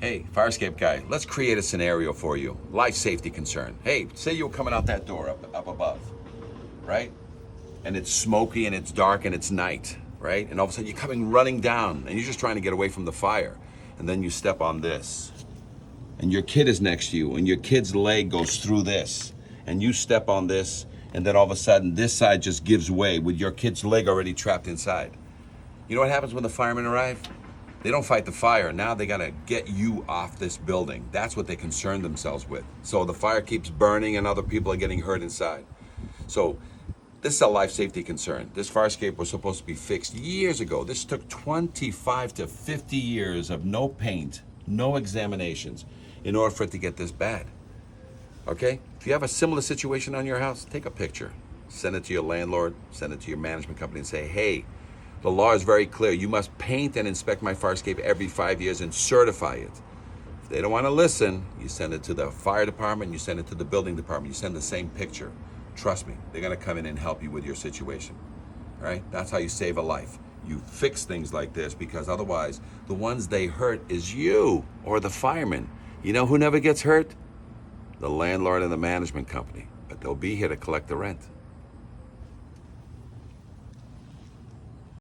Hey, fire escape guy, let's create a scenario for you. Life safety concern. Hey, say you're coming out that door up above, right? And it's smoky and it's dark and it's night, right? And all of a sudden you're coming running down and you're just trying to get away from the fire. And then you step on this. And your kid is next to you and your kid's leg goes through this. And you step on this and then all of a sudden this side just gives way with your kid's leg already trapped inside. You know what happens when the firemen arrive? They don't fight the fire. Now they gotta get you off this building. That's what they concern themselves with. So the fire keeps burning and other people are getting hurt inside. So this is a life safety concern. This fire escape was supposed to be fixed years ago. This took 25 to 50 years of no paint, no examinations in order for it to get this bad. Okay? If you have a similar situation on your house, take a picture. Send it to your landlord, send it to your management company and say, hey, the law is very clear. You must paint and inspect my fire escape every 5 years and certify it. If they don't want to listen, you send it to the fire department, you send it to the building department, you send the same picture. Trust me, they're going to come in and help you with your situation. All right? That's how you save a life. You fix things like this because otherwise, the ones they hurt is you or the fireman. You know who never gets hurt? The landlord and the management company. But they'll be here to collect the rent.